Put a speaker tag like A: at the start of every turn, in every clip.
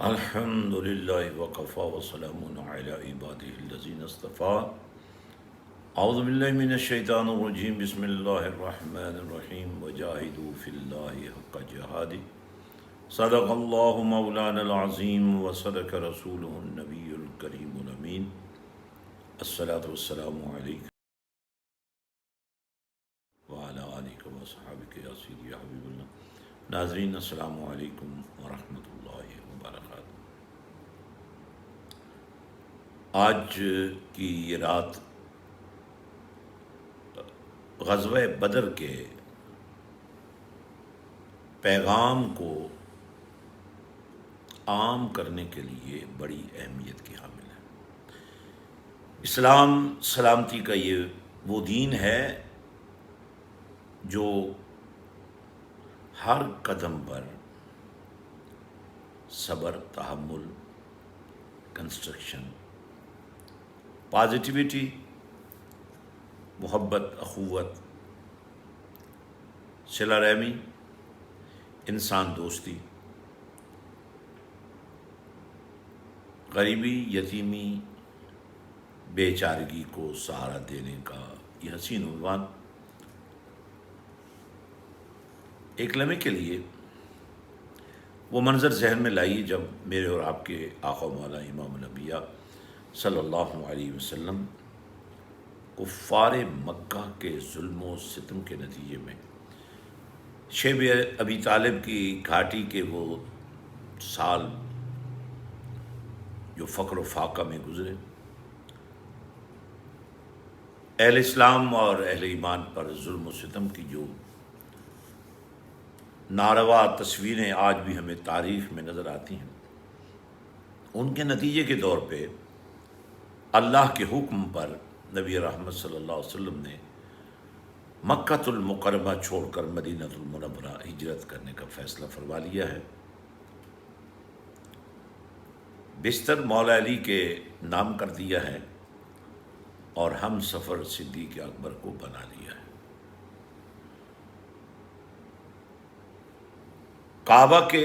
A: الحمد للہ وقفا وسلام علی عبادہ الذین اصطفیٰ اعوذ باللہ من الشیطان الرجیم بسم اللہ الرحمن الرحیم وجاہدوا فی اللہ حق جہادہ صدق اللہ مولانا العظیم وصدق رسولہ النبی الکریم الامین الصلاۃ والسلام علیکم وعلی آلک وصحابک یا سیدی یا حبیب اللہ۔ ناظرین السلام علیکم ورحمۃ اللہ وبرکاتہ۔ آج کی یہ رات غزوہ بدر کے پیغام کو عام کرنے کے لیے بڑی اہمیت کی حامل ہے۔ اسلام سلامتی کا یہ وہ دین ہے جو ہر قدم پر صبر، تحمل، کنسٹرکشن، پازیٹیوٹی، محبت، اخوت، صلہ رحمی، انسان دوستی، غریبی، یتیمی، بے چارگی کو سہارا دینے کا یہ حسین عنوان ایک لمحے کے لیے وہ منظر ذہن میں لائیے جب میرے اور آپ کے آقا مولا امام الانبیاء صلی اللہ علیہ وسلم کفار مکہ کے ظلم و ستم کے نتیجے میں شیب ابی طالب کی گھاٹی کے وہ سال جو فقر و فاقہ میں گزرے، اہل اسلام اور اہل ایمان پر ظلم و ستم کی جو ناروا تصویریں آج بھی ہمیں تاریخ میں نظر آتی ہیں، ان کے نتیجے کے طور پہ اللہ کے حکم پر نبی رحمت صلی اللہ علیہ وسلم نے مکۃ المکرمہ چھوڑ کر مدینہ المنورہ ہجرت کرنے کا فیصلہ فرما لیا ہے۔ بستر مولا علی کے نام کر دیا ہے اور ہم سفر صدیق اکبر کو بنا لیا ہے۔ کعبہ کے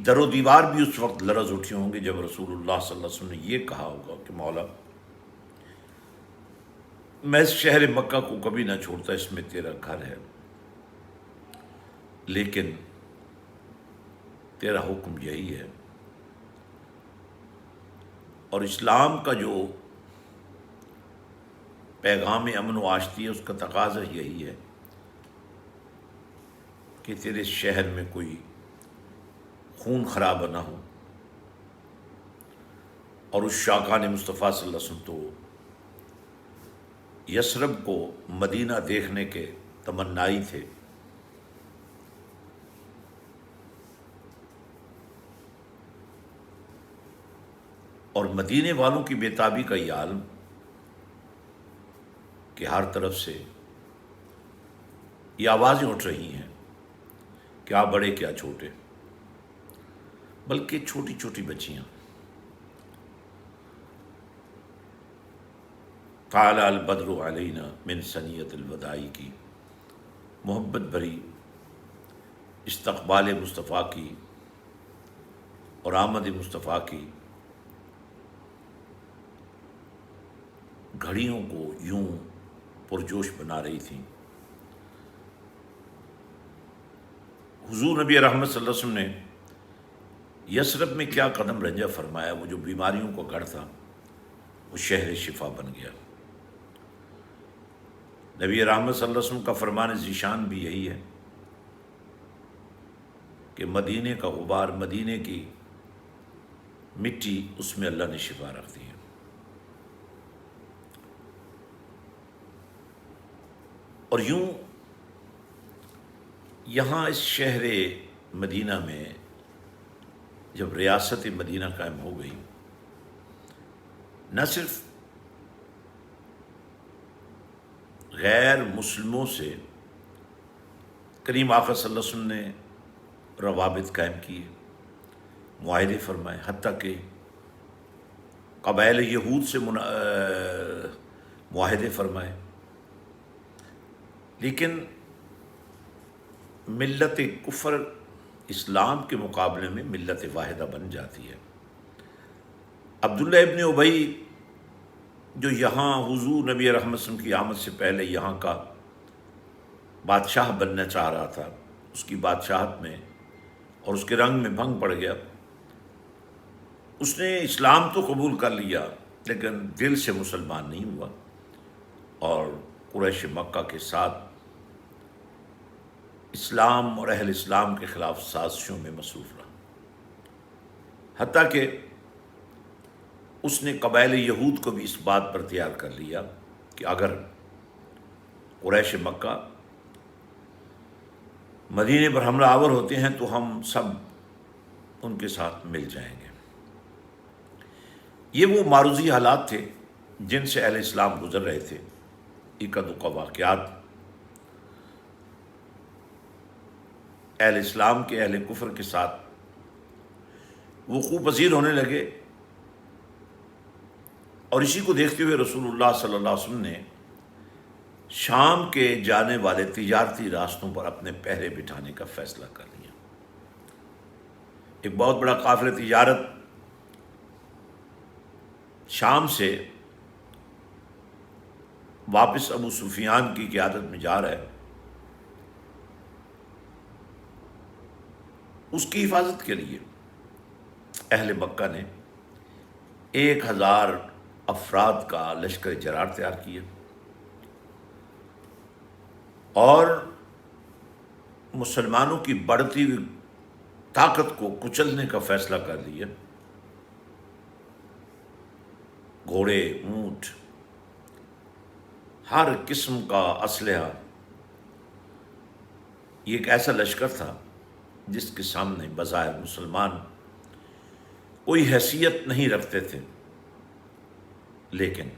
A: در و دیوار بھی اس وقت لرز اٹھے ہوں گے جب رسول اللہ صلی اللہ علیہ وسلم نے یہ کہا ہوگا کہ مولا میں اس شہر مکہ کو کبھی نہ چھوڑتا، اس میں تیرا گھر ہے، لیکن تیرا حکم یہی ہے اور اسلام کا جو پیغام امن و آشتی ہے اس کا تقاضا یہی ہے کہ تیرے شہر میں کوئی خون خرابہ نہ ہو، اور اس شاقان مصطفیٰ صلی اللہ علیہ وسلم تو یثرب کو مدینہ دیکھنے کے تمنائی تھے، اور مدینے والوں کی بےتابی کا یہ عالم کہ ہر طرف سے یہ آوازیں اٹھ رہی ہیں، کیا بڑے کیا چھوٹے، بلکہ چھوٹی چھوٹی بچیاں طلع البدر علینا من ثنیۃ الوداع کی محبت بھری استقبال مصطفیٰ کی اور آمد مصطفیٰ کی گھڑیوں کو یوں پرجوش بنا رہی تھیں۔ حضور نبی رحمت صلی اللہ علیہ وسلم نے یثرب میں کیا قدم رنجہ فرمایا، وہ جو بیماریوں کا گڑھ تھا وہ شہر شفا بن گیا۔ نبی رحمت صلی اللہ علیہ وسلم کا فرمان ذیشان بھی یہی ہے کہ مدینے کا غبار، مدینے کی مٹی، اس میں اللہ نے شفا رکھ دی ہے۔ اور یوں یہاں اس شہر مدینہ میں جب ریاست مدینہ قائم ہو گئی، نہ صرف غیر مسلموں سے کریم آقا صلی اللہ علیہ وسلم نے روابط قائم کیے، معاہدے فرمائے، حتیٰ کہ قبائل یہود سے معاہدے فرمائے، لیکن ملت کفر اسلام کے مقابلے میں ملت واحدہ بن جاتی ہے۔ عبداللہ ابن ابی جو یہاں حضور نبی رحمت صلی اللہ علیہ وسلم کی آمد سے پہلے یہاں کا بادشاہ بننا چاہ رہا تھا، اس کی بادشاہت میں اور اس کے رنگ میں بھنگ پڑ گیا۔ اس نے اسلام تو قبول کر لیا لیکن دل سے مسلمان نہیں ہوا اور قریش مکہ کے ساتھ اسلام اور اہل اسلام کے خلاف سازشوں میں مصروف رہا، حتیٰ کہ اس نے قبائل یہود کو بھی اس بات پر تیار کر لیا کہ اگر قریش مکہ مدینے پر حملہ آور ہوتے ہیں تو ہم سب ان کے ساتھ مل جائیں گے۔ یہ وہ معروضی حالات تھے جن سے اہل اسلام گزر رہے تھے۔ اکا دکا واقعات اہل اسلام کے اہل کفر کے ساتھ وقوع پذیر ہونے لگے، اور اسی کو دیکھتے ہوئے رسول اللہ صلی اللہ علیہ وسلم نے شام کے جانے والے تجارتی راستوں پر اپنے پہرے بٹھانے کا فیصلہ کر لیا۔ ایک بہت بڑا قافلہ تجارت شام سے واپس ابو سفیان کی قیادت میں جا رہا ہے۔ اس کی حفاظت کے لیے اہل مکہ نے 1000 افراد کا لشکر جرار تیار کیا اور مسلمانوں کی بڑھتی ہوئی طاقت کو کچلنے کا فیصلہ کر لیا۔ گھوڑے، اونٹ، ہر قسم کا اسلحہ، یہ ایک ایسا لشکر تھا جس کے سامنے بظاہر مسلمان کوئی حیثیت نہیں رکھتے تھے، لیکن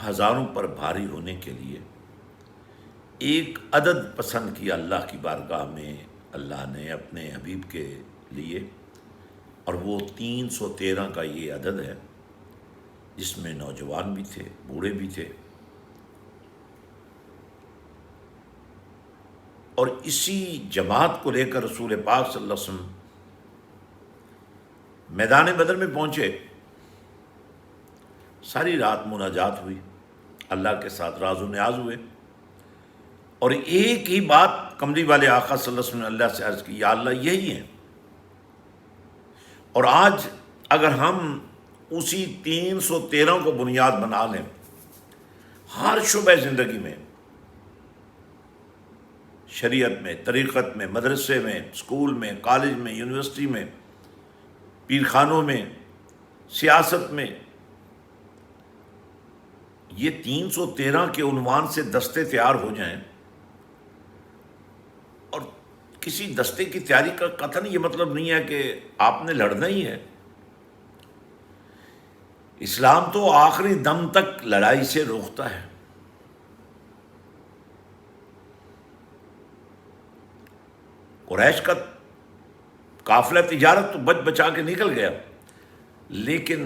A: ہزاروں پر بھاری ہونے کے لیے ایک عدد پسند کیا اللہ کی بارگاہ میں اللہ نے اپنے حبیب کے لیے، اور وہ 313 کا یہ عدد ہے جس میں نوجوان بھی تھے، بوڑھے بھی تھے۔ اور اسی جماعت کو لے کر رسول پاک صلی اللہ علیہ وسلم میدان بدر میں پہنچے۔ ساری رات مناجات ہوئی، اللہ کے ساتھ راز و نیاز ہوئے، اور ایک ہی بات کملی والے آقا صلی اللہ علیہ وسلم نے اللہ سے عرض کی، یا اللہ یہی ہے۔ اور آج اگر ہم اسی 313 کو بنیاد بنا لیں ہر شعبہ زندگی میں، شریعت میں، طریقت میں، مدرسے میں، اسکول میں، کالج میں، یونیورسٹی میں، پیرخانوں میں، سیاست میں، یہ 313 کے عنوان سے دستے تیار ہو جائیں، اور کسی دستے کی تیاری کا قطعاً یہ مطلب نہیں ہے کہ آپ نے لڑنا ہی ہے۔ اسلام تو آخری دم تک لڑائی سے روکتا ہے۔ قریش کا قافلہ تجارت تو بچ بچا کے نکل گیا، لیکن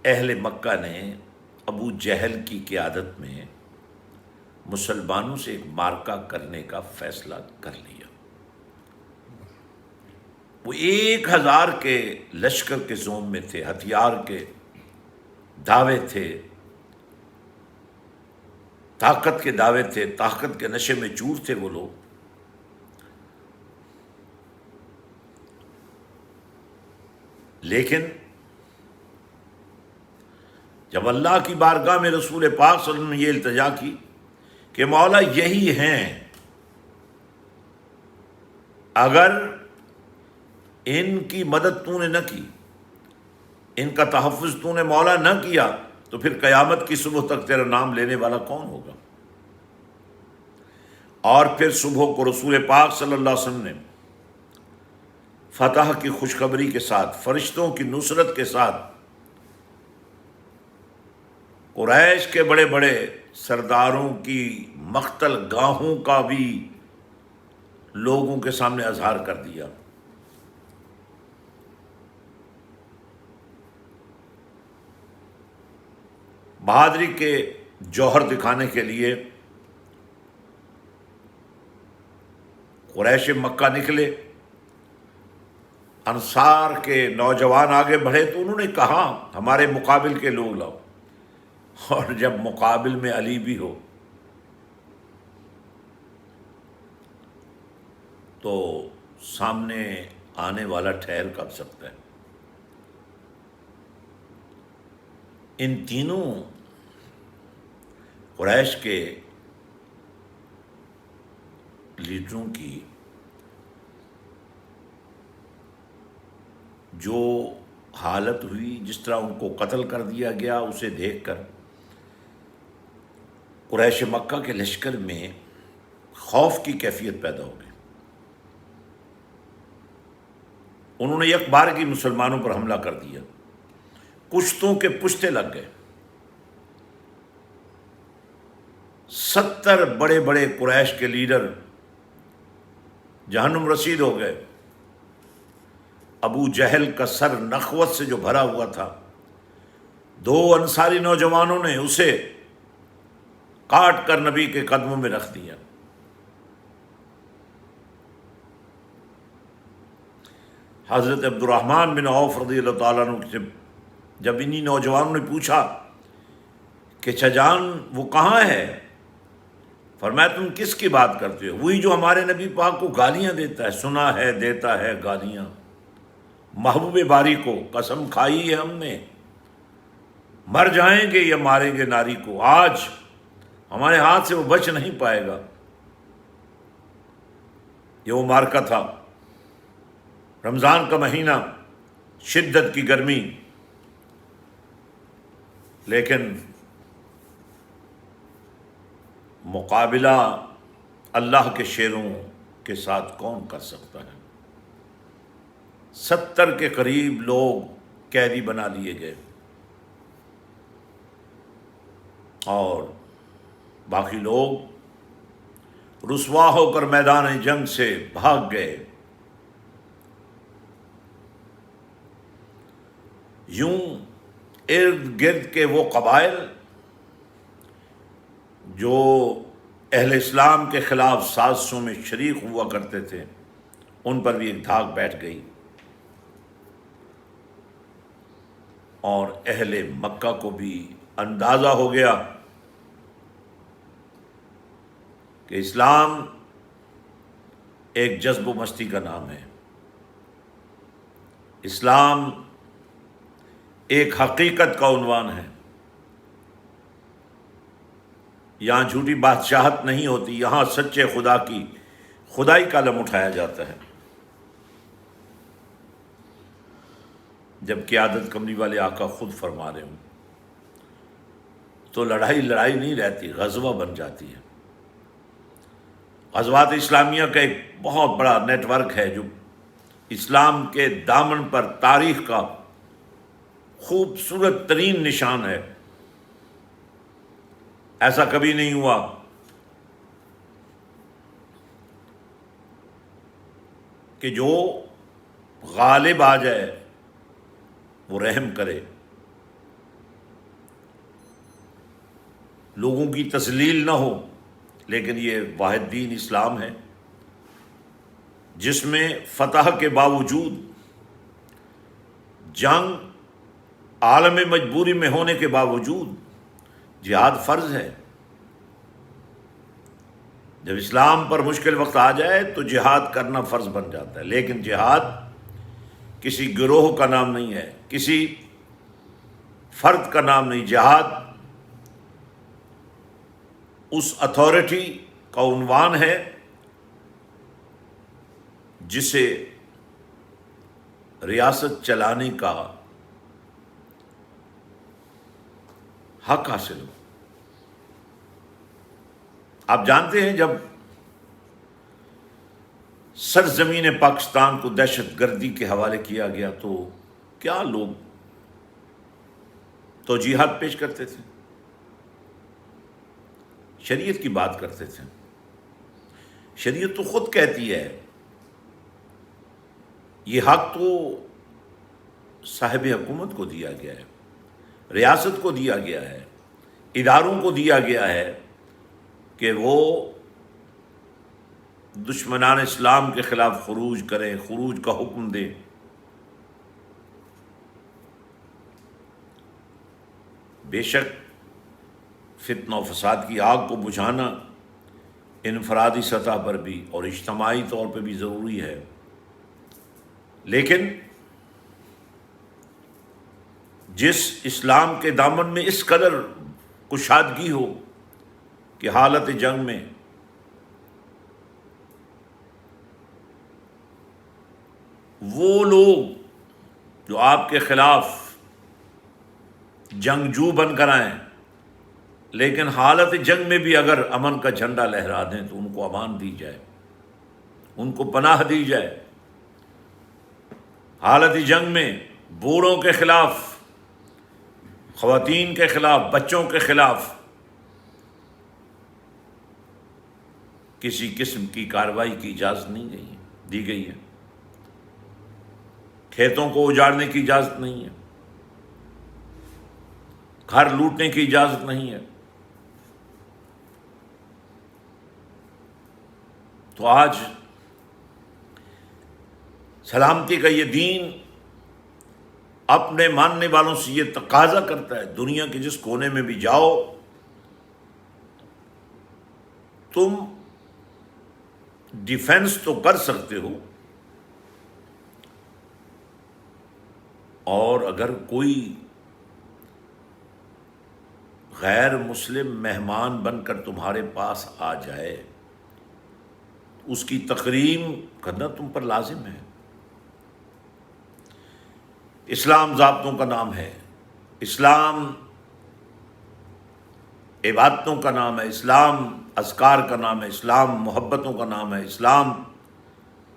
A: اہل مکہ نے ابو جہل کی قیادت میں مسلمانوں سے ایک مارکہ کرنے کا فیصلہ کر لیا۔ وہ 1000 کے لشکر کے زوم میں تھے، ہتھیار کے دعوے تھے، طاقت کے دعوے تھے، طاقت کے نشے میں چور تھے وہ لوگ۔ لیکن جب اللہ کی بارگاہ میں رسول پاک صلی اللہ علیہ وسلم نے یہ التجا کی کہ مولا یہی ہیں، اگر ان کی مدد تو نے نہ کی، ان کا تحفظ تو نے مولا نہ کیا، تو پھر قیامت کی صبح تک تیرا نام لینے والا کون ہوگا؟ اور پھر صبح کو رسول پاک صلی اللہ علیہ وسلم نے فتح کی خوشخبری کے ساتھ، فرشتوں کی نصرت کے ساتھ، قریش کے بڑے بڑے سرداروں کی مقتل گاہوں کا بھی لوگوں کے سامنے اظہار کر دیا۔ بہادری کے جوہر دکھانے کے لیے قریش مکہ نکلے، انصار کے نوجوان آگے بڑھے تو انہوں نے کہا ہمارے مقابل کے لوگ لاؤ، اور جب مقابل میں علی بھی ہو تو سامنے آنے والا ٹھہر کب سکتا ہے؟ ان تینوں قریش کے لیڈروں کی جو حالت ہوئی، جس طرح ان کو قتل کر دیا گیا، اسے دیکھ کر قریش مکہ کے لشکر میں خوف کی کیفیت پیدا ہو گئی۔ انہوں نے یک بار کی مسلمانوں پر حملہ کر دیا، پشتوں کے پشتے لگ گئے، 70 بڑے بڑے قریش کے لیڈر جہنم رسید ہو گئے۔ ابو جہل کا سر نخوت سے جو بھرا ہوا تھا، 2 انصاری نوجوانوں نے اسے کاٹ کر نبی کے قدموں میں رکھ دیا۔ حضرت عبد الرحمن بن عوف رضی اللہ تعالیٰ عنہ سے جب انہی نوجوانوں نے پوچھا کہ چچان وہ کہاں ہے، فرمایا تم کس کی بات کرتے ہو؟ وہی جو ہمارے نبی پاک کو گالیاں دیتا ہے، سنا ہے دیتا ہے گالیاں، محبوب باری کو قسم کھائی ہے ہم نے، مر جائیں گے یا ماریں گے ناری کو، آج ہمارے ہاتھ سے وہ بچ نہیں پائے گا۔ یہ وہ معرکہ تھا، رمضان کا مہینہ، شدت کی گرمی، لیکن مقابلہ اللہ کے شیروں کے ساتھ کون کر سکتا ہے؟ 70 کے قریب لوگ قیدی بنا لیے گئے اور باقی لوگ رسوا ہو کر میدان جنگ سے بھاگ گئے۔ یوں ارد گرد کے وہ قبائل جو اہل اسلام کے خلاف سازشوں میں شریک ہوا کرتے تھے، ان پر بھی ایک دھاگ بیٹھ گئی، اور اہل مکہ کو بھی اندازہ ہو گیا کہ اسلام ایک جذب و مستی کا نام ہے، اسلام ایک حقیقت کا عنوان ہے، یہاں جھوٹی بادشاہت نہیں ہوتی، یہاں سچے خدا کی خدائی کا علم اٹھایا جاتا ہے۔ جب قیادت کملی والے آقا خود فرما رہے ہوں تو لڑائی نہیں رہتی، غزوہ بن جاتی ہے۔ غزوات اسلامیہ کا ایک بہت بڑا نیٹ ورک ہے جو اسلام کے دامن پر تاریخ کا خوبصورت ترین نشان ہے۔ ایسا کبھی نہیں ہوا کہ جو غالب آ جائے وہ رحم کرے، لوگوں کی تذلیل نہ ہو، لیکن یہ واحد دین اسلام ہے جس میں فتح کے باوجود جنگ عالم مجبوری میں ہونے کے باوجود جہاد فرض ہے۔ جب اسلام پر مشکل وقت آ جائے تو جہاد کرنا فرض بن جاتا ہے، لیکن جہاد کسی گروہ کا نام نہیں ہے، کسی فرد کا نام نہیں، جہاد اس اتھارٹی کا عنوان ہے جسے ریاست چلانے کا حق حاصل ہو۔ آپ جانتے ہیں جب سرزمین پاکستان کو دہشت گردی کے حوالے کیا گیا تو کیا لوگ توجیہات پیش کرتے تھے، شریعت کی بات کرتے تھے۔ شریعت تو خود کہتی ہے یہ حق تو صاحب حکومت کو دیا گیا ہے، ریاست کو دیا گیا ہے، اداروں کو دیا گیا ہے کہ وہ دشمنان اسلام کے خلاف خروج کریں، خروج کا حکم دیں۔ بے شک فتنہ و فساد کی آگ کو بجھانا انفرادی سطح پر بھی اور اجتماعی طور پہ بھی ضروری ہے، لیکن جس اسلام کے دامن میں اس قدر کشادگی ہو کہ حالت جنگ میں وہ لوگ جو آپ کے خلاف جنگجو بن کر آئیں لیکن حالت جنگ میں بھی اگر امن کا جھنڈا لہرا دیں تو ان کو امان دی جائے، ان کو پناہ دی جائے۔ حالت جنگ میں بوڑھوں کے خلاف، خواتین کے خلاف، بچوں کے خلاف کسی قسم کی کارروائی کی اجازت نہیں دی گئی ہے، کھیتوں کو اجاڑنے کی اجازت نہیں ہے، گھر لوٹنے کی اجازت نہیں ہے۔ تو آج سلامتی کا یہ دین اپنے ماننے والوں سے یہ تقاضا کرتا ہے، دنیا کے جس کونے میں بھی جاؤ تم ڈیفنس تو کر سکتے ہو، اور اگر کوئی غیر مسلم مہمان بن کر تمہارے پاس آ جائے اس کی تکریم کرنا تم پر لازم ہے۔ اسلام ضابطوں کا نام ہے، اسلام عبادتوں کا نام ہے، اسلام اذکار کا نام ہے، اسلام محبتوں کا نام ہے، اسلام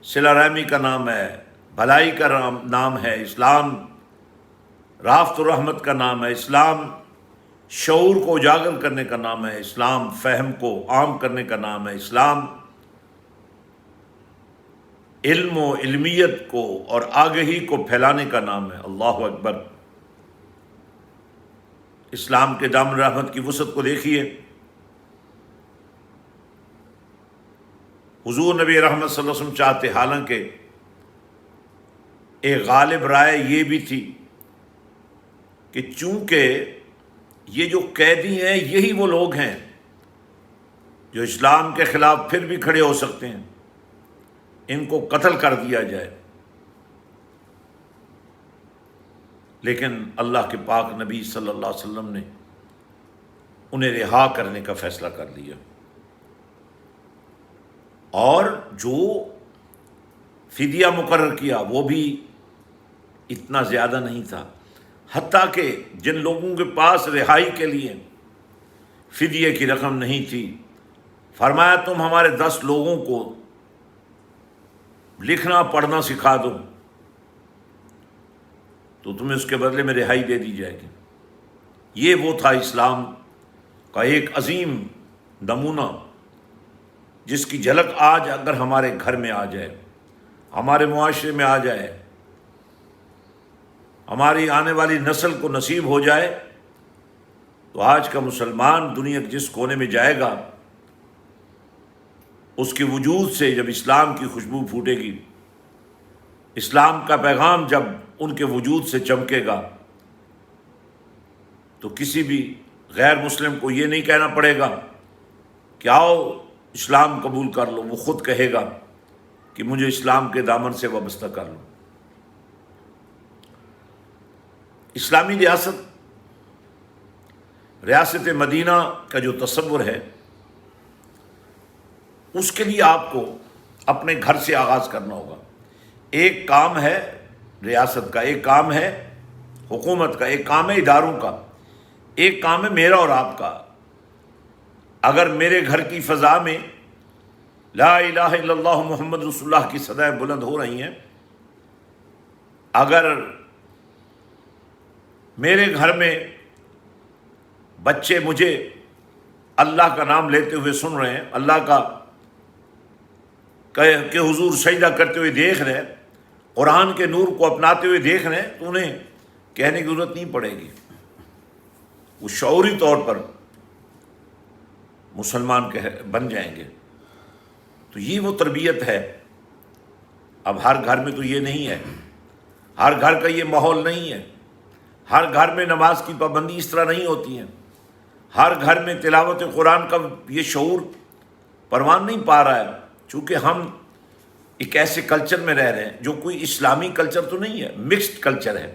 A: صلہ رحمی کا نام ہے، بھلائی کا نام ہے، اسلام رافت و رحمت کا نام ہے، اسلام شعور کو اجاگر کرنے کا نام ہے، اسلام فہم کو عام کرنے کا نام ہے، اسلام علم و علمیت کو اور آگہی کو پھیلانے کا نام ہے۔ اللہ اکبر! اسلام کے دامن رحمت کی وسعت کو دیکھیے۔ حضور نبی رحمت صلی اللہ علیہ وسلم چاہتے، حالانکہ ایک غالب رائے یہ بھی تھی کہ چونکہ یہ جو قیدی ہیں یہی وہ لوگ ہیں جو اسلام کے خلاف پھر بھی کھڑے ہو سکتے ہیں، ان کو قتل کر دیا جائے، لیکن اللہ کے پاک نبی صلی اللہ علیہ وسلم نے انہیں رہا کرنے کا فیصلہ کر لیا، اور جو فدیہ مقرر کیا وہ بھی اتنا زیادہ نہیں تھا، حتیٰ کہ جن لوگوں کے پاس رہائی کے لیے فدیے کی رقم نہیں تھی، فرمایا تم ہمارے 10 لوگوں کو لکھنا پڑھنا سکھا دو تو تمہیں اس کے بدلے میں رہائی دے دی جائے گی۔ یہ وہ تھا اسلام کا ایک عظیم نمونہ جس کی جھلک آج اگر ہمارے گھر میں آ جائے، ہمارے معاشرے میں آ جائے، ہماری آنے والی نسل کو نصیب ہو جائے، تو آج کا مسلمان دنیا کے جس کونے میں جائے گا اس کے وجود سے جب اسلام کی خوشبو پھوٹے گی، اسلام کا پیغام جب ان کے وجود سے چمکے گا، تو کسی بھی غیر مسلم کو یہ نہیں کہنا پڑے گا کہ آؤ اسلام قبول کر لو، وہ خود کہے گا کہ مجھے اسلام کے دامن سے وابستہ کر لو۔ اسلامی ریاست مدینہ کا جو تصور ہے، اس کے لیے آپ کو اپنے گھر سے آغاز کرنا ہوگا۔ ایک کام ہے ریاست کا، ایک کام ہے حکومت کا، ایک کام ہے اداروں کا، ایک کام ہے میرا اور آپ کا۔ اگر میرے گھر کی فضا میں لا الہ الا اللہ محمد رسول اللہ کی صدائیں بلند ہو رہی ہیں، اگر میرے گھر میں بچے مجھے اللہ کا نام لیتے ہوئے سن رہے ہیں، اللہ کا کہ حضور سجدہ کرتے ہوئے دیکھ رہے ہیں، قرآن کے نور کو اپناتے ہوئے دیکھ رہے ہیں، تو انہیں کہنے کی ضرورت نہیں پڑے گی۔ وہ شعوری طور پر مسلمان بن جائیں گے۔ تو یہ وہ تربیت ہے۔ اب ہر گھر میں تو یہ نہیں ہے، ہر گھر کا یہ ماحول نہیں ہے، ہر گھر میں نماز کی پابندی اس طرح نہیں ہوتی ہے، ہر گھر میں تلاوت قرآن کا یہ شعور پروان نہیں پا رہا ہے، چونکہ ہم ایک ایسے کلچر میں رہ رہے ہیں جو کوئی اسلامی کلچر تو نہیں ہے، مکسڈ کلچر ہے۔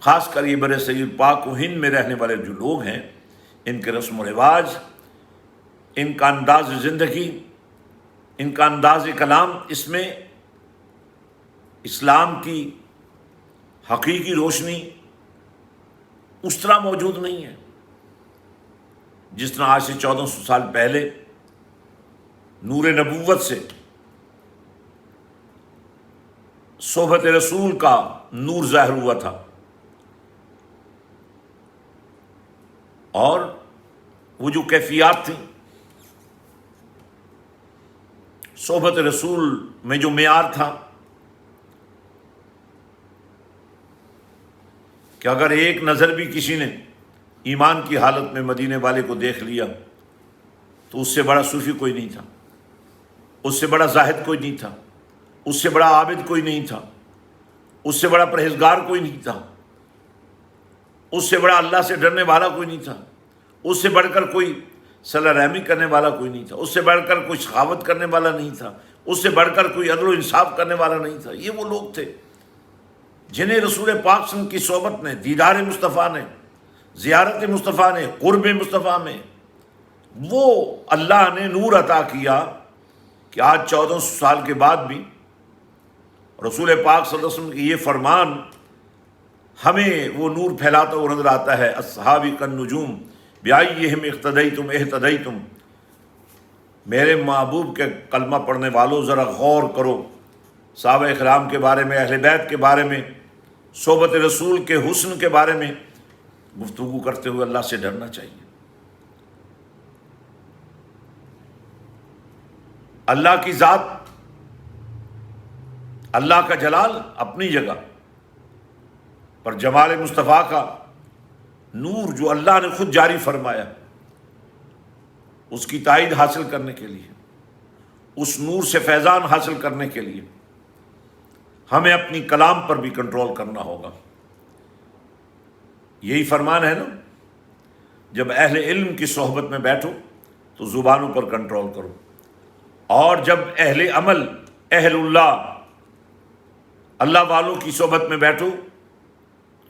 A: خاص کر یہ بر صغیر پاک و ہند میں رہنے والے جو لوگ ہیں، ان کے رسم و رواج، ان کا انداز زندگی، ان کا انداز کلام، اس میں اسلام کی حقیقی روشنی اس طرح موجود نہیں ہے جس طرح آج سے 1400 سال پہلے نور نبوت سے صحبت رسول کا نور ظاہر ہوا تھا، اور وہ جو کیفیات تھیں صحبت رسول میں، جو معیار تھا کہ اگر ایک نظر بھی کسی نے ایمان کی حالت میں مدینے والے کو دیکھ لیا تو اس سے بڑا صوفی کوئی نہیں تھا، اس سے بڑا زاہد کوئی نہیں تھا، اس سے بڑا عابد کوئی نہیں تھا، اس سے بڑا پرہیزگار کوئی نہیں تھا، اس سے بڑا اللہ سے ڈرنے والا کوئی نہیں تھا، اس سے بڑھ کر کوئی صلہ رحمی کرنے والا کوئی نہیں تھا، اس سے بڑھ کر کوئی سخاوت کرنے والا نہیں تھا، اس سے بڑھ کر کوئی عدل و انصاف کرنے والا نہیں تھا۔ یہ وہ لوگ تھے جنہیں رسول پاک صلی اللہ علیہ وسلم کی صحبت نے، دیدار مصطفیٰ نے، زیارت مصطفیٰ نے، قرب مصطفیٰ میں وہ اللہ نے نور عطا کیا کہ آج 1400 سال کے بعد بھی رسول پاک صلی اللہ علیہ وسلم کی یہ فرمان ہمیں وہ نور پھیلاتا ہوا نظر آتا ہے۔ اصحابی کالنجوم بیایہم اقتدیتم اہتدیتم۔ میرے محبوب کے کلمہ پڑھنے والوں ذرا غور کرو، صحابہ اکرام کے بارے میں، اہل بیت کے بارے میں، صحبت رسول کے حسن کے بارے میں گفتگو کرتے ہوئے اللہ سے ڈرنا چاہیے۔ اللہ کی ذات، اللہ کا جلال اپنی جگہ پر، جمال مصطفیٰ کا نور جو اللہ نے خود جاری فرمایا، اس کی تائید حاصل کرنے کے لیے، اس نور سے فیضان حاصل کرنے کے لیے ہمیں اپنی کلام پر بھی کنٹرول کرنا ہوگا۔ یہی فرمان ہے نا، جب اہل علم کی صحبت میں بیٹھو تو زبانوں پر کنٹرول کرو، اور جب اہل عمل، اہل اللہ والوں کی صحبت میں بیٹھو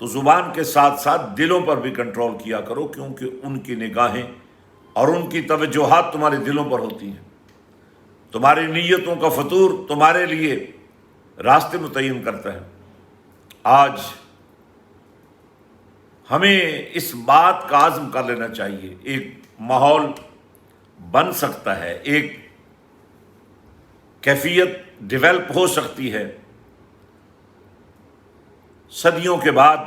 A: تو زبان کے ساتھ ساتھ دلوں پر بھی کنٹرول کیا کرو، کیونکہ ان کی نگاہیں اور ان کی توجہات تمہارے دلوں پر ہوتی ہیں۔ تمہاری نیتوں کا فطور تمہارے لیے راستے متعین کرتا ہے۔ آج ہمیں اس بات کا عزم کر لینا چاہیے، ایک ماحول بن سکتا ہے، ایک کیفیت ڈیولپ ہو سکتی ہے۔ صدیوں کے بعد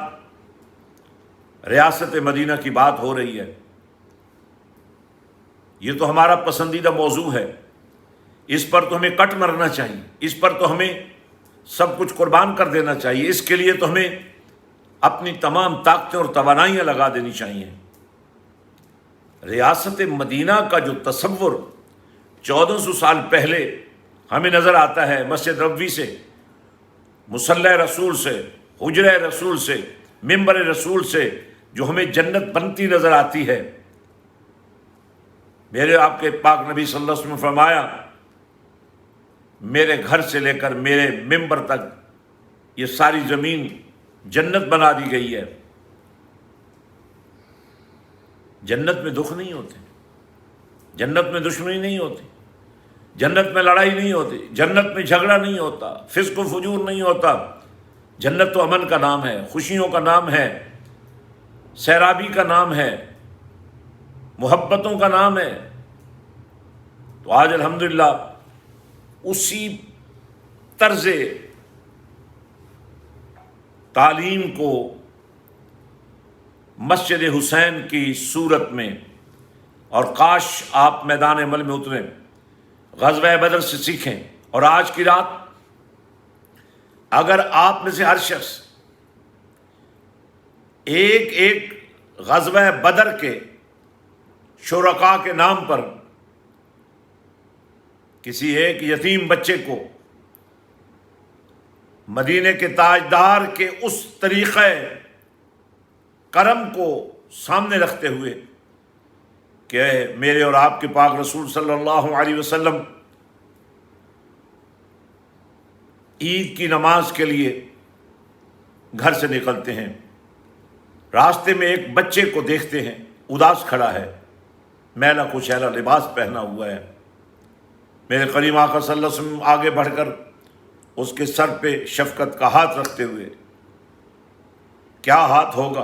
A: ریاست مدینہ کی بات ہو رہی ہے، یہ تو ہمارا پسندیدہ موضوع ہے، اس پر تو ہمیں کٹ مرنا چاہیے، اس پر تو ہمیں سب کچھ قربان کر دینا چاہیے، اس کے لیے تو ہمیں اپنی تمام طاقتیں اور توانائیاں لگا دینی چاہیے۔ ریاست مدینہ کا جو تصور 1400 سال پہلے ہمیں نظر آتا ہے، مسجد نبوی سے، مصلی رسول سے، حجرہ رسول سے، ممبر رسول سے جو ہمیں جنت بنتی نظر آتی ہے، میرے آپ کے پاک نبی صلی اللہ علیہ وسلم نے فرمایا، میرے گھر سے لے کر میرے ممبر تک یہ ساری زمین جنت بنا دی گئی ہے۔ جنت میں دکھ نہیں ہوتے، جنت میں دشمنی نہیں ہوتی، جنت میں لڑائی نہیں ہوتی، جنت میں جھگڑا نہیں ہوتا، فسق و فجور نہیں ہوتا۔ جنت تو امن کا نام ہے، خوشیوں کا نام ہے، سیرابی کا نام ہے، محبتوں کا نام ہے۔ تو آج الحمدللہ اسی طرز تعلیم کو مسجد حسین کی صورت میں، اور کاش آپ میدان عمل میں اتریں، غزوہ بدر سے سیکھیں، اور آج کی رات اگر آپ میں سے ہر شخص ایک ایک غزوہ بدر کے شرکا کے نام پر کسی ایک یتیم بچے کو مدینے کے تاجدار کے اس طریقہ کرم کو سامنے رکھتے ہوئے کہ میرے اور آپ کے پاک رسول صلی اللہ علیہ وسلم عید کی نماز کے لیے گھر سے نکلتے ہیں، راستے میں ایک بچے کو دیکھتے ہیں، اداس کھڑا ہے، میلا کچیلا لباس پہنا ہوا ہے۔ میرے کریم آقا صلی اللہ علیہ وسلم آگے بڑھ کر اس کے سر پہ شفقت کا ہاتھ رکھتے ہوئے، کیا ہاتھ ہوگا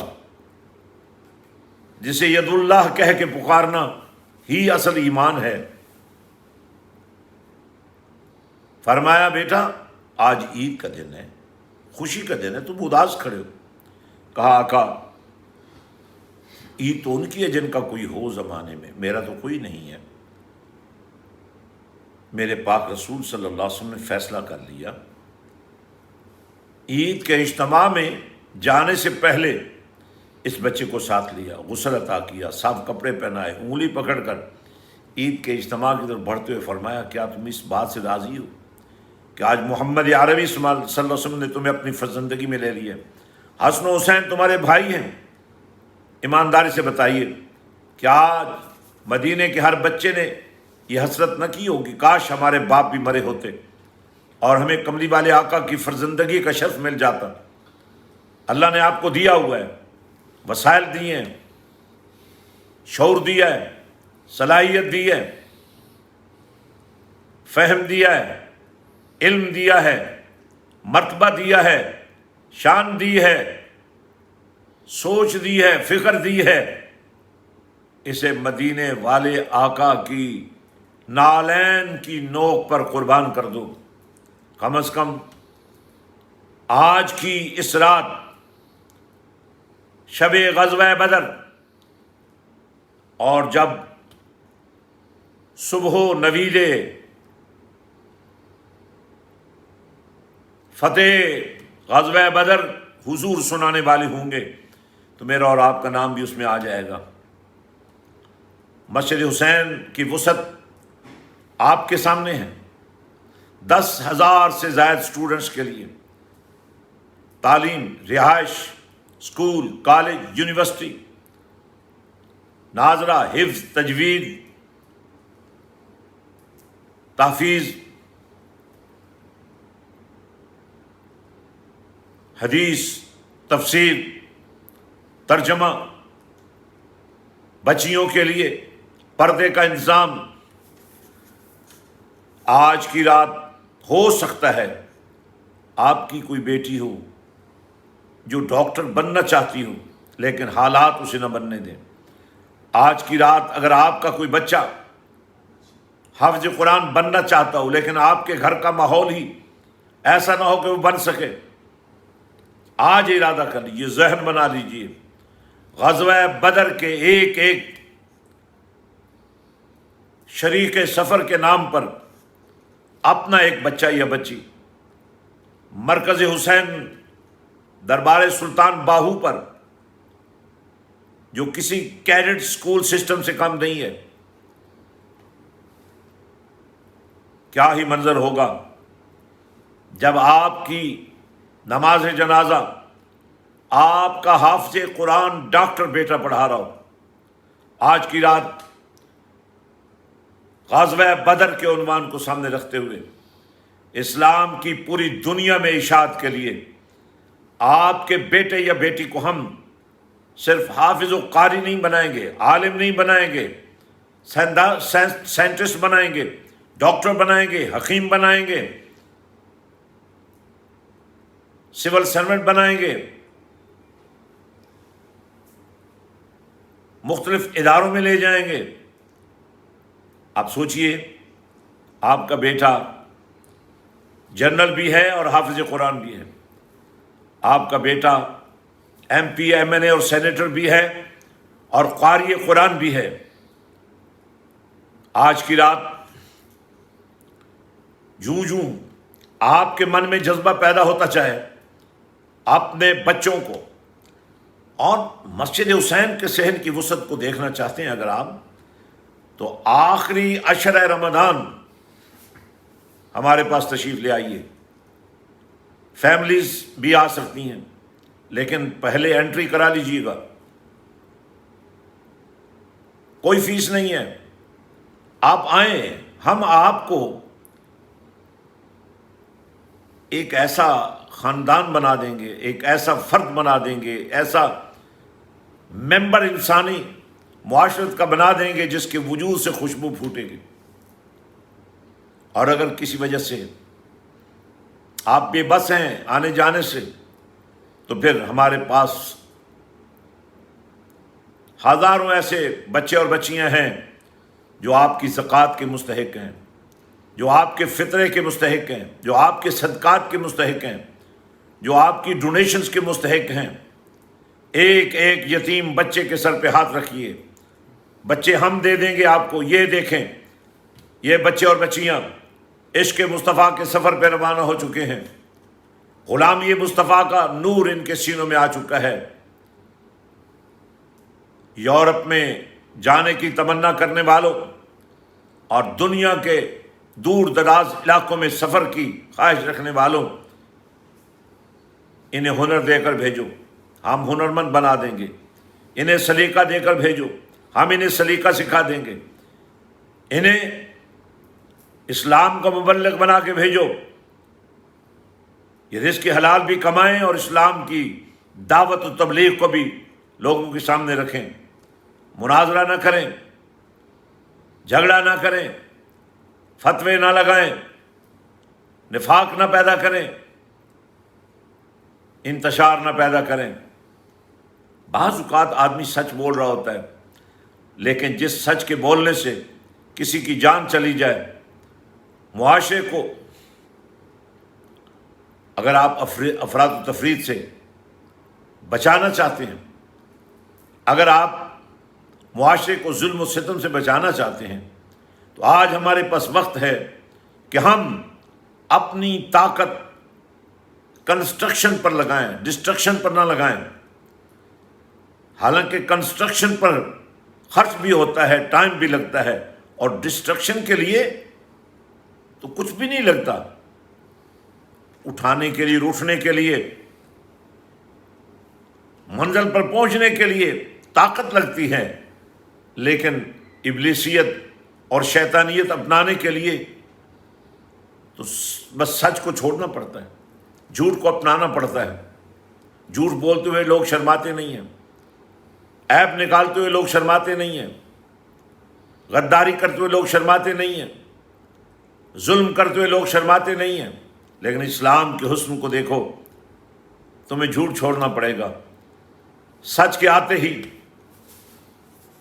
A: جسے ید اللہ کہہ کے پکارنا ہی اصل ایمان ہے، فرمایا بیٹا آج عید کا دن ہے، خوشی کا دن ہے، تم اداس کھڑے ہو۔ کہا آقا عید تو ان کی ہے جن کا کوئی ہو زمانے میں، میرا تو کوئی نہیں ہے۔ میرے پاک رسول صلی اللہ علیہ وسلم نے فیصلہ کر لیا، عید کے اجتماع میں جانے سے پہلے اس بچے کو ساتھ لیا، غسل عطا کیا، صاف کپڑے پہنائے، انگلی پکڑ کر عید کے اجتماع کی طرف بڑھتے ہوئے فرمایا کیا تم اس بات سے راضی ہو کہ آج محمد عربی صلی اللہ علیہ وسلم نے تمہیں اپنی فرزندگی میں لے لیا؟ حسن و حسین تمہارے بھائی ہیں، ایمانداری سے بتائیے کیا آج مدینے کے ہر بچے نے یہ حسرت نہ کی ہوگی کاش ہمارے باپ بھی مرے ہوتے اور ہمیں کملی والے آقا کی فرزندگی کا شرف مل جاتا؟ اللہ نے آپ کو دیا ہوا ہے، وسائل دیے ہیں، شعور دیا ہے، صلاحیت دی ہے، فہم دیا ہے، علم دیا ہے، مرتبہ دیا ہے، شان دی ہے، سوچ دی ہے، فکر دی ہے، اسے مدینے والے آقا کی نالین کی نوک پر قربان کر دو۔ کم از کم آج کی اس رات شب غزوہ بدر اور جب صبح و نوید فتح غزوہ بدر حضور سنانے والے ہوں گے تو میرا اور آپ کا نام بھی اس میں آ جائے گا۔ مسجد حسین کی وسعت آپ کے سامنے ہے، 10,000 سے زائد سٹوڈنٹس کے لیے تعلیم، رہائش، اسکول، کالج، یونیورسٹی، ناظرہ، حفظ، تجوید، تحفیظ، حدیث، تفسیر، ترجمہ، بچیوں کے لیے پردے کا انتظام۔ آج کی رات ہو سکتا ہے آپ کی کوئی بیٹی ہو جو ڈاکٹر بننا چاہتی ہو لیکن حالات اسے نہ بننے دیں۔ آج کی رات اگر آپ کا کوئی بچہ حافظ قرآن بننا چاہتا ہو لیکن آپ کے گھر کا ماحول ہی ایسا نہ ہو کہ وہ بن سکے، آج ارادہ کر لیجیے، ذہن بنا لیجیے، غزوہ بدر کے ایک ایک شریک سفر کے نام پر اپنا ایک بچہ یا بچی مرکز حسین دربار سلطان باہو پر، جو کسی کیڈٹ اسکول سسٹم سے کم نہیں ہے، کیا ہی منظر ہوگا جب آپ کی نماز جنازہ آپ کا حافظ قرآن ڈاکٹر بیٹا پڑھا رہا ہو۔ آج کی رات غزوہ بدر کے عنوان کو سامنے رکھتے ہوئے اسلام کی پوری دنیا میں اشاعت کے لیے آپ کے بیٹے یا بیٹی کو ہم صرف حافظ و قاری نہیں بنائیں گے، عالم نہیں بنائیں گے، سائنٹسٹ بنائیں گے، ڈاکٹر بنائیں گے، حکیم بنائیں گے، سول سرونٹ بنائیں گے، مختلف اداروں میں لے جائیں گے۔ آپ سوچئے آپ کا بیٹا جنرل بھی ہے اور حافظ قرآن بھی ہے، آپ کا بیٹا ایم پی، ایم این اے اور سینیٹر بھی ہے اور قاری قرآن بھی ہے۔ آج کی رات جوں آپ کے من میں جذبہ پیدا ہوتا چاہے اپنے بچوں کو اور مسجد حسین کے صحن کی وسعت کو دیکھنا چاہتے ہیں، اگر آپ تو آخری عشرہ رمضان ہمارے پاس تشریف لے آئیے. فیملیز بھی آ سکتی ہیں لیکن پہلے انٹری کرا لیجیے گا. کوئی فیس نہیں ہے. آپ آئیں, ہم آپ کو ایک ایسا خاندان بنا دیں گے, ایک ایسا فرد بنا دیں گے, ایسا ممبر انسانی معاشرت کا بنا دیں گے جس کے وجود سے خوشبو پھوٹے گی. اور اگر کسی وجہ سے آپ بے بس ہیں آنے جانے سے, تو پھر ہمارے پاس ہزاروں ایسے بچے اور بچیاں ہیں جو آپ کی زکوٰۃ کے مستحق ہیں, جو آپ کے فطرے کے مستحق ہیں, جو آپ کے صدقات کے مستحق ہیں, جو آپ کی ڈونیشنز کے مستحق ہیں. ایک ایک یتیم بچے کے سر پہ ہاتھ رکھیے. بچے ہم دے دیں گے آپ کو. یہ دیکھیں, یہ بچے اور بچیاں عشق مصطفیٰ کے سفر پہ روانہ ہو چکے ہیں. غلامی مصطفیٰ کا نور ان کے سینوں میں آ چکا ہے. یورپ میں جانے کی تمنا کرنے والوں اور دنیا کے دور دراز علاقوں میں سفر کی خواہش رکھنے والوں, انہیں ہنر دے کر بھیجو, ہم ہنرمند بنا دیں گے. انہیں سلیقہ دے کر بھیجو, ہم انہیں سلیقہ سکھا دیں گے. انہیں اسلام کا مبلغ بنا کے بھیجو. یہ رزق حلال بھی کمائیں اور اسلام کی دعوت و تبلیغ کو بھی لوگوں کے سامنے رکھیں. مناظرہ نہ کریں, جھگڑا نہ کریں, فتوے نہ لگائیں, نفاق نہ پیدا کریں, انتشار نہ پیدا کریں. بعض اوقات آدمی سچ بول رہا ہوتا ہے لیکن جس سچ کے بولنے سے کسی کی جان چلی جائے, معاشرے کو اگر آپ افراد و تفرید سے بچانا چاہتے ہیں, اگر آپ معاشرے کو ظلم و ستم سے بچانا چاہتے ہیں, تو آج ہمارے پاس وقت ہے کہ ہم اپنی طاقت کنسٹرکشن پر لگائیں, ڈسٹرکشن پر نہ لگائیں. حالانکہ کنسٹرکشن پر خرچ بھی ہوتا ہے, ٹائم بھی لگتا ہے, اور ڈسٹرکشن کے لیے تو کچھ بھی نہیں لگتا. اٹھانے کے لیے, روٹنے کے لیے, منزل پر پہنچنے کے لیے طاقت لگتی ہے, لیکن ابلیسیت اور شیطانیت اپنانے کے لیے تو بس سچ کو چھوڑنا پڑتا ہے, جھوٹ کو اپنانا پڑتا ہے. جھوٹ بولتے ہوئے لوگ شرماتے نہیں ہیں, عیب نکالتے ہوئے لوگ شرماتے نہیں ہیں, غداری کرتے ہوئے لوگ شرماتے نہیں ہیں, ظلم کرتے ہوئے لوگ شرماتے نہیں ہیں. لیکن اسلام کے حسن کو دیکھو, تمہیں جھوٹ چھوڑنا پڑے گا. سچ کے آتے ہی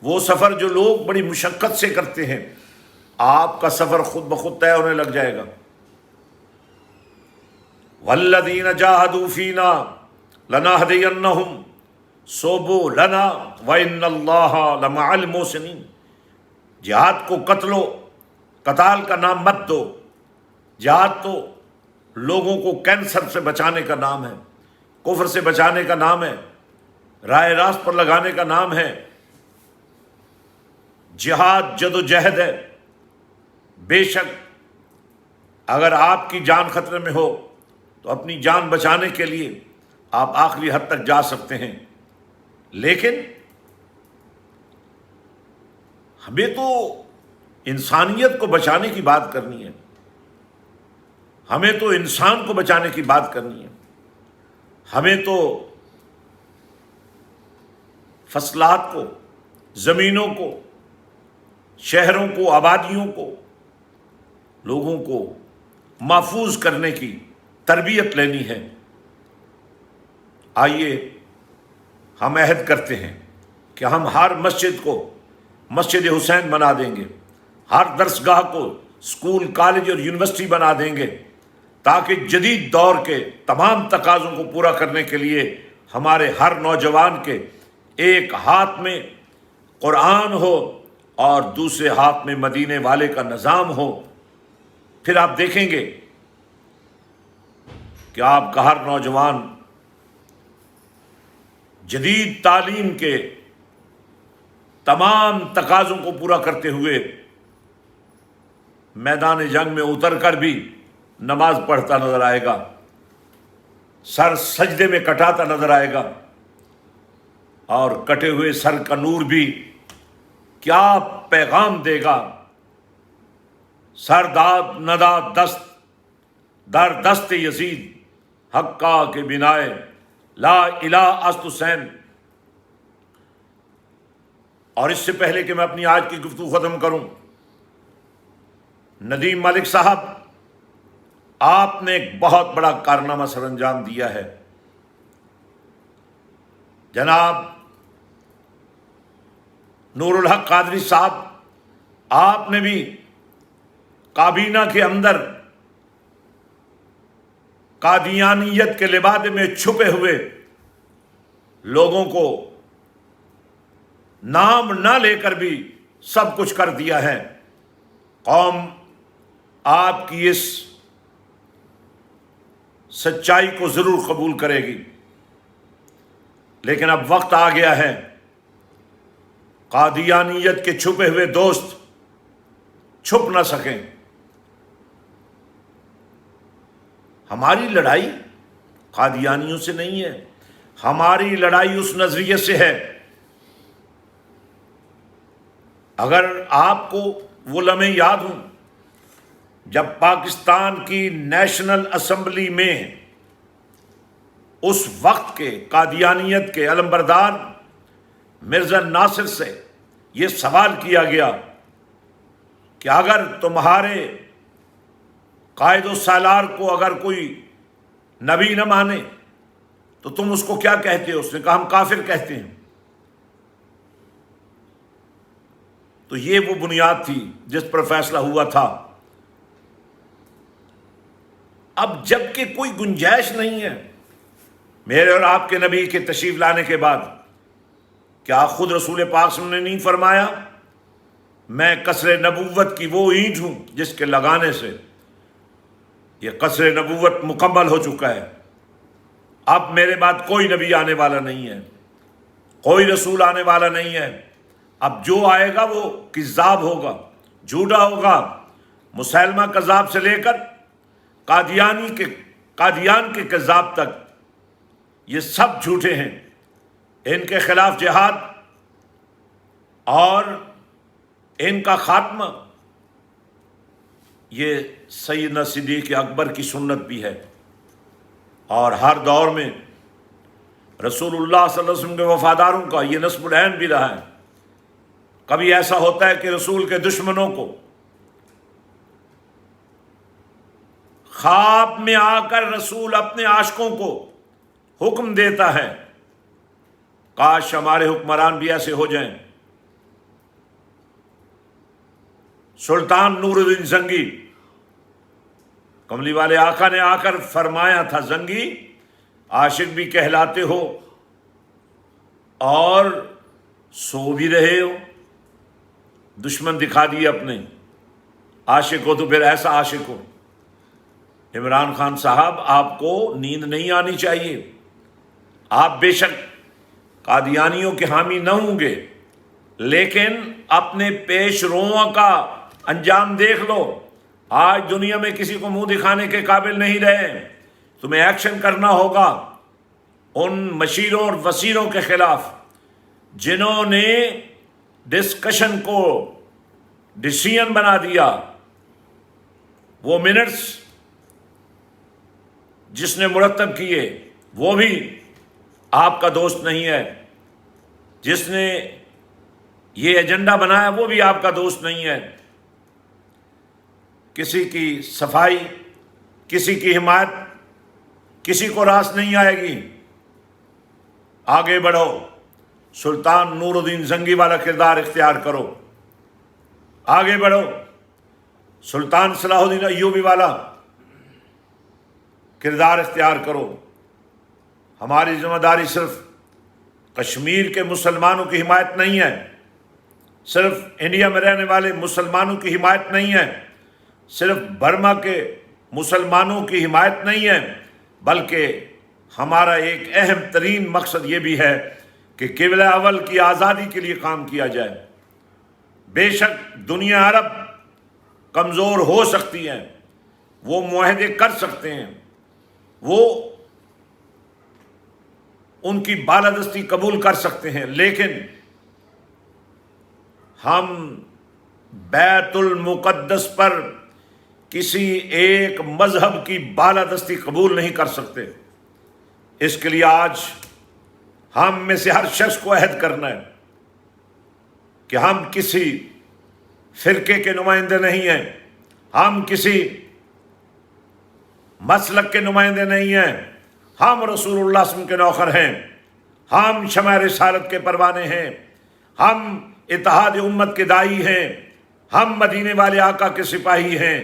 A: وہ سفر جو لوگ بڑی مشقت سے کرتے ہیں, آپ کا سفر خود بخود طے ہونے لگ جائے گا. والذین جاہدوا فینا لنہدینہم سبلنا وان اللہ لمع المحسنین. جہاد کو قتال کا نام مت دو. جہاد تو لوگوں کو کینسر سے بچانے کا نام ہے, کفر سے بچانے کا نام ہے, راہ راست پر لگانے کا نام ہے. جہاد جد و جہد ہے. بے شک اگر آپ کی جان خطرے میں ہو تو اپنی جان بچانے کے لیے آپ آخری حد تک جا سکتے ہیں, لیکن ہمیں تو انسانیت کو بچانے کی بات کرنی ہے, ہمیں تو انسان کو بچانے کی بات کرنی ہے. ہمیں تو فصلات کو, زمینوں کو, شہروں کو, آبادیوں کو, لوگوں کو محفوظ کرنے کی تربیت لینی ہے. آئیے ہم عہد کرتے ہیں کہ ہم ہر مسجد کو مسجد حسین بنا دیں گے, ہر درسگاہ کو اسکول, کالج اور یونیورسٹی بنا دیں گے, تاکہ جدید دور کے تمام تقاضوں کو پورا کرنے کے لیے ہمارے ہر نوجوان کے ایک ہاتھ میں قرآن ہو اور دوسرے ہاتھ میں مدینے والے کا نظام ہو. پھر آپ دیکھیں گے کہ آپ کا ہر نوجوان جدید تعلیم کے تمام تقاضوں کو پورا کرتے ہوئے میدان جنگ میں اتر کر بھی نماز پڑھتا نظر آئے گا، سر سجدے میں کٹاتا نظر آئے گا، اور کٹے ہوئے سر کا نور بھی کیا پیغام دے گا، سر داد ندا دست در دست یزید حقا کے بنائے لا الہ است حسین۔ اور اس سے پہلے کہ میں اپنی آج کی گفتگو ختم کروں، ندیم ملک صاحب، آپ نے ایک بہت بڑا کارنامہ سر انجام دیا ہے۔ جناب نور الحق قادری صاحب، آپ نے بھی کابینہ کے اندر قادیانیت کے لبادے میں چھپے ہوئے لوگوں کو نام نہ لے کر بھی سب کچھ کر دیا ہے۔ قوم آپ کی اس سچائی کو ضرور قبول کرے گی، لیکن اب وقت آ گیا ہے قادیانیت کے چھپے ہوئے دوست چھپ نہ سکیں۔ ہماری لڑائی قادیانیوں سے نہیں ہے، ہماری لڑائی اس نظریے سے ہے۔ اگر آپ کو وہ لمحے یاد ہوں جب پاکستان کی نیشنل اسمبلی میں اس وقت کے قادیانیت کے علمبردار مرزا ناصر سے یہ سوال کیا گیا کہ اگر تمہارے قائد و سالار کو اگر کوئی نبی نہ مانے تو تم اس کو کیا کہتے ہو؟ اس نے کہا ہم کافر کہتے ہیں۔ تو یہ وہ بنیاد تھی جس پر فیصلہ ہوا تھا۔ اب جب کہ کوئی گنجائش نہیں ہے میرے اور آپ کے نبی کے تشریف لانے کے بعد، کیا خود رسول پاک صلی اللہ علیہ وسلم نے نہیں فرمایا میں قصر نبوت کی وہ اینٹ ہوں جس کے لگانے سے یہ قصر نبوت مکمل ہو چکا ہے، اب میرے بعد کوئی نبی آنے والا نہیں ہے، کوئی رسول آنے والا نہیں ہے، اب جو آئے گا وہ کذاب ہوگا، جھوٹا ہوگا۔ مسیلمہ کذاب سے لے کر قادیان کے کذاب تک یہ سب جھوٹے ہیں۔ ان کے خلاف جہاد اور ان کا خاتمہ یہ سیدنا صدیق اکبر کی سنت بھی ہے، اور ہر دور میں رسول اللہ صلی اللہ علیہ وسلم کے وفاداروں کا یہ نصب العین بھی رہا ہے۔ کبھی ایسا ہوتا ہے کہ رسول کے دشمنوں کو خواب میں آ کر رسول اپنے عاشقوں کو حکم دیتا ہے، کاش ہمارے حکمران بھی ایسے ہو جائیں۔ سلطان نور الدین زنگی، کملی والے آقا نے آ کر فرمایا تھا زنگی عاشق بھی کہلاتے ہو اور سو بھی رہے ہو، دشمن دکھا دیے اپنے، عاشق ہو تو پھر ایسا عاشق ہو۔ عمران خان صاحب، آپ کو نیند نہیں آنی چاہیے، آپ بے شک قادیانیوں کے حامی نہ ہوں گے، لیکن اپنے پیش روؤں کا انجام دیکھ لو۔ آج دنیا میں کسی کو منہ دکھانے کے قابل نہیں رہے، تمہیں ایکشن کرنا ہوگا ان مشیروں اور وزیروں کے خلاف جنہوں نے ڈسکشن کو ڈیسیژن بنا دیا۔ وہ منٹس جس نے مرتب کیے وہ بھی آپ کا دوست نہیں ہے، جس نے یہ ایجنڈا بنایا وہ بھی آپ کا دوست نہیں ہے۔ کسی کی صفائی، کسی کی حمایت کسی کو راس نہیں آئے گی۔ آگے بڑھو، سلطان نور الدین زنگی والا کردار اختیار کرو، آگے بڑھو، سلطان صلاح الدین ایوبی والا کردار اختیار کرو۔ ہماری ذمہ داری صرف کشمیر کے مسلمانوں کی حمایت نہیں ہے، صرف انڈیا میں رہنے والے مسلمانوں کی حمایت نہیں ہے، صرف برما کے مسلمانوں کی حمایت نہیں ہے، بلکہ ہمارا ایک اہم ترین مقصد یہ بھی ہے کہ قبلہ اول کی آزادی کے لیے کام کیا جائے۔ بے شک دنیا عرب کمزور ہو سکتی ہیں، وہ معاہدے کر سکتے ہیں، وہ ان کی بالادستی قبول کر سکتے ہیں، لیکن ہم بیت المقدس پر کسی ایک مذہب کی بالادستی قبول نہیں کر سکتے۔ اس کے لیے آج ہم میں سے ہر شخص کو عہد کرنا ہے کہ ہم کسی فرقے کے نمائندے نہیں ہیں، ہم کسی مسلک کے نمائندے نہیں ہیں، ہم رسول اللہ صلی اللہ علیہ وسلم کے نوکر ہیں، ہم شمع رسالت کے پروانے ہیں، ہم اتحاد امت کے داعی ہیں، ہم مدینے والے آقا کے سپاہی ہیں۔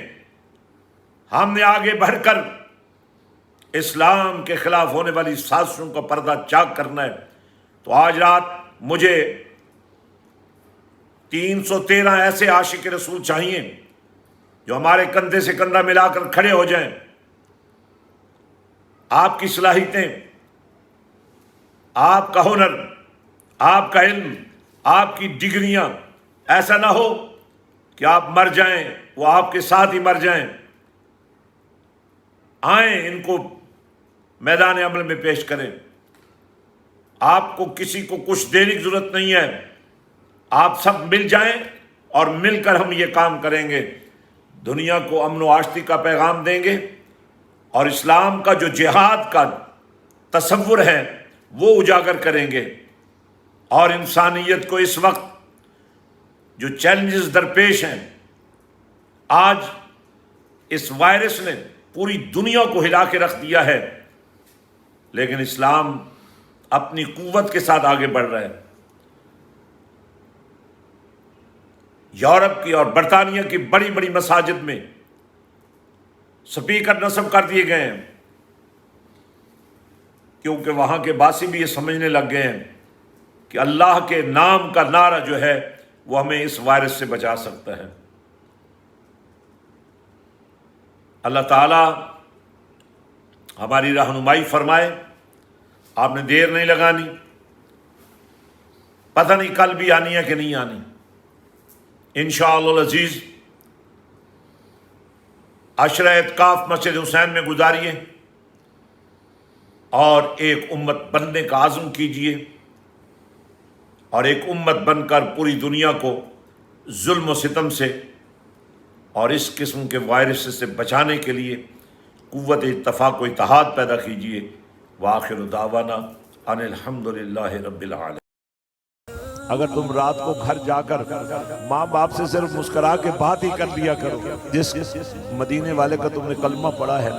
A: ہم نے آگے بڑھ کر اسلام کے خلاف ہونے والی سازشوں کا پردہ چاک کرنا ہے۔ تو آج رات مجھے 313 ایسے عاشق رسول چاہیے جو ہمارے کندھے سے کندھا ملا کر کھڑے ہو جائیں۔ آپ کی صلاحیتیں، آپ کا ہنر، آپ کا علم، آپ کی ڈگریاں، ایسا نہ ہو کہ آپ مر جائیں وہ آپ کے ساتھ ہی مر جائیں۔ آئیں ان کو میدان عمل میں پیش کریں۔ آپ کو کسی کو کچھ دینے کی ضرورت نہیں ہے، آپ سب مل جائیں اور مل کر ہم یہ کام کریں گے، دنیا کو امن و آشتی کا پیغام دیں گے، اور اسلام کا جو جہاد کا تصور ہے وہ اجاگر کریں گے، اور انسانیت کو اس وقت جو چیلنجز درپیش ہیں، آج اس وائرس نے پوری دنیا کو ہلا کے رکھ دیا ہے، لیکن اسلام اپنی قوت کے ساتھ آگے بڑھ رہا ہے۔ یورپ کی اور برطانیہ کی بڑی بڑی مساجد میں سپیکر نصب کر دیے گئے ہیں، کیونکہ وہاں کے باسی بھی یہ سمجھنے لگ گئے ہیں کہ اللہ کے نام کا نعرہ جو ہے وہ ہمیں اس وائرس سے بچا سکتا ہے۔ اللہ تعالیٰ ہماری رہنمائی فرمائے۔ آپ نے دیر نہیں لگانی، پتہ نہیں کل بھی آنی ہے کہ نہیں آنی۔ انشاءاللہ العزیز عشرہ اعتکاف مسجد حسین میں گزاریے اور ایک امت بننے کا عزم کیجیے، اور ایک امت بن کر پوری دنیا کو ظلم و ستم سے اور اس قسم کے وائرس سے بچانے کے لیے قوت اتفاق و اتحاد پیدا کیجیے۔ وآخر دعوانا ان الحمدللہ رب العالمین۔
B: اگر تم رات کو گھر جا کر ماں باپ سے صرف مسکرا کے بات ہی کر لیا کرو، جس مدینے والے کا تم نے کلمہ پڑھا ہے،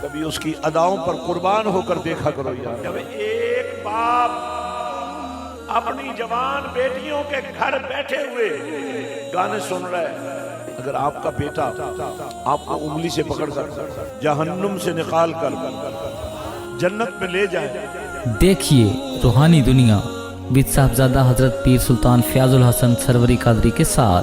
B: کبھی اس کی اداؤں پر قربان ہو کر دیکھا کرو یار۔
A: جب ایک باپ اپنی جوان بیٹیوں کے گھر بیٹھے ہوئے گانے سن رہا ہے،
B: اگر آپ کا بیٹا آپ کو انگلی سے پکڑ کر جہنم سے نکال کر جنت میں لے جائے۔
C: دیکھیے روحانی دنیا وِد صاحبزادہ حضرت پیر سلطان فیاض الحسن سروری قادری کے ساتھ۔